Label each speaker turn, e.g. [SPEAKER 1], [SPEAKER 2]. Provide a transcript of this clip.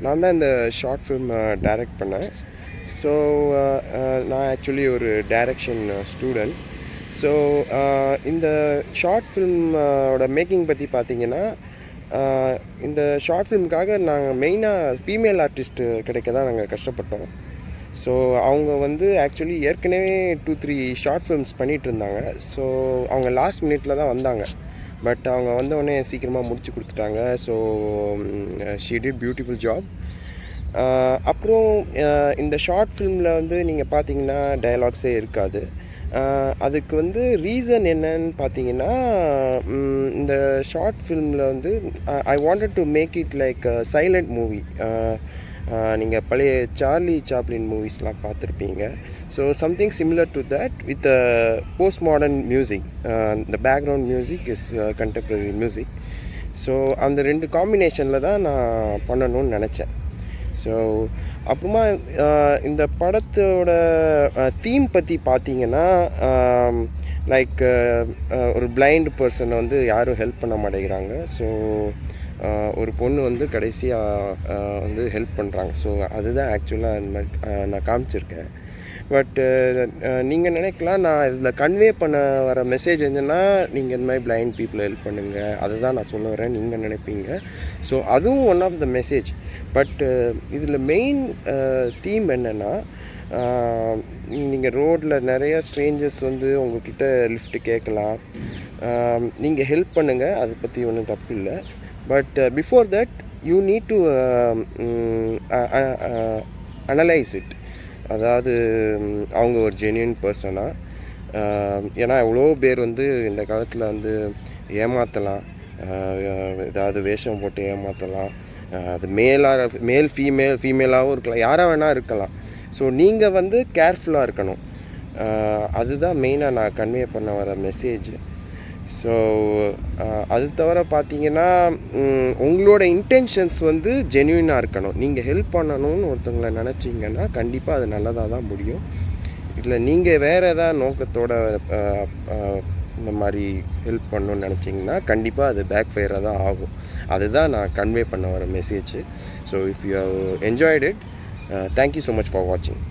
[SPEAKER 1] நான் தான் இந்த ஷார்ட் ஃபிலிம் டைரக்ட் பண்ணேன். ஸோ நான் ஆக்சுவலி ஒரு டைரக்ஷன் ஸ்டூடெண்ட். ஸோ இந்த ஷார்ட் ஃபிலிமோட மேக்கிங் பற்றி பார்த்தீங்கன்னா, இந்த ஷார்ட் ஃபிலிமுக்காக நாங்கள் மெயினாக ஃபீமேல் ஆர்டிஸ்ட்டு கிடைக்க தான் நாங்கள் கஷ்டப்பட்டோம். ஸோ அவங்க வந்து ஆக்சுவலி ஏற்கனவே 2-3 ஷார்ட் ஃபிலிம்ஸ் பண்ணிகிட்டு இருந்தாங்க. ஸோ அவங்க லாஸ்ட் மினிட்ல தான் வந்தாங்க. பட் அவங்க வந்தோடனே சீக்கிரமாக முடிச்சு கொடுத்துட்டாங்க. So she did beautiful job. அப்புறம் இந்த ஷார்ட் ஃபிலிமில் வந்து நீங்கள் பார்த்தீங்கன்னா டயலாக்ஸே இருக்காது. அதுக்கு வந்து ரீசன் என்னன்னு பார்த்தீங்கன்னா, இந்த ஷார்ட் ஃபிலிமில் வந்து I wanted to make it like silent movie. நீங்கள் பழைய சார்லி சாப்ளின் மூவிஸ்லாம் பார்த்துருப்பீங்க. So something similar to that with post modern music. இந்த background music is contemporary music. So அந்த 2 காம்பினேஷனில் தான் நான் பண்ணணும்னு நினச்சேன். ஸோ அப்புறமா இந்த படத்தோட தீம் பற்றி பார்த்தீங்கன்னா, லைக் ஒரு பிளைண்ட் பர்சனை வந்து யாரும் ஹெல்ப் பண்ண மாட்டேங்கிறாங்க. ஸோ ஒரு பொண்ணு வந்து கடைசியாக வந்து ஹெல்ப் பண்ணுறாங்க. ஸோ அதுதான் ஆக்சுவலாக இந்த மாதிரி நான் காமிச்சிருக்கேன். பட்டு நீங்கள் நினைக்கலாம், நான் இதில் கன்வே பண்ண வர மெசேஜ் என்னென்னா, நீங்கள் இந்த மாதிரி பிளைண்ட் பீப்புளை ஹெல்ப் பண்ணுங்கள், அதை தான் நான் சொல்ல வரேன் நீங்கள் நினைப்பீங்க. ஸோ அதுவும் ஒன் ஆஃப் த மெசேஜ். பட்டு இதில் மெயின் தீம் என்னென்னா, நீங்கள் ரோட்டில் நிறைய ஸ்ட்ரேஞ்சர்ஸ் வந்து உங்கள்கிட்ட லிஃப்ட் கேட்கலாம், நீங்கள் ஹெல்ப் பண்ணுங்கள், அதை பற்றி ஒன்றும் தப்பு இல்லை. But before that you need to analyse it. அதாவது அவங்க ஒரு ஜென்யூன் பர்சனா. ஏன்னா எவ்வளோ பேர் வந்து இந்த காலத்தில் வந்து ஏமாற்றலாம், ஏதாவது வேஷம் போட்டு ஏமாற்றலாம். அது மேல் ஃபீமேலாகவும் இருக்கலாம், யாராக வேணால் இருக்கலாம். ஸோ நீங்கள் வந்து கேர்ஃபுல்லாக இருக்கணும். அதுதான் மெயினாக நான் கன்வே பண்ண வர மெசேஜ். ஸோ அது தவிர பார்த்தீங்கன்னா, உங்களோட இன்டென்ஷன்ஸ் வந்து ஜென்யூனாக இருக்கணும். நீங்கள் ஹெல்ப் பண்ணணும்னு ஒருத்தவங்களை நினச்சிங்கன்னா கண்டிப்பாக அது நல்லதாக தான் முடியும். இல்லை நீங்கள் வேறு ஏதாவது நோக்கத்தோட இந்த மாதிரி ஹெல்ப் பண்ணணும்னு நினச்சிங்கன்னா கண்டிப்பாக அது பேக் ஃபயராக தான் ஆகும். அதுதான் நான் கன்வே பண்ண வர message. So if you have enjoyed it, thank you so much for வாட்சிங்.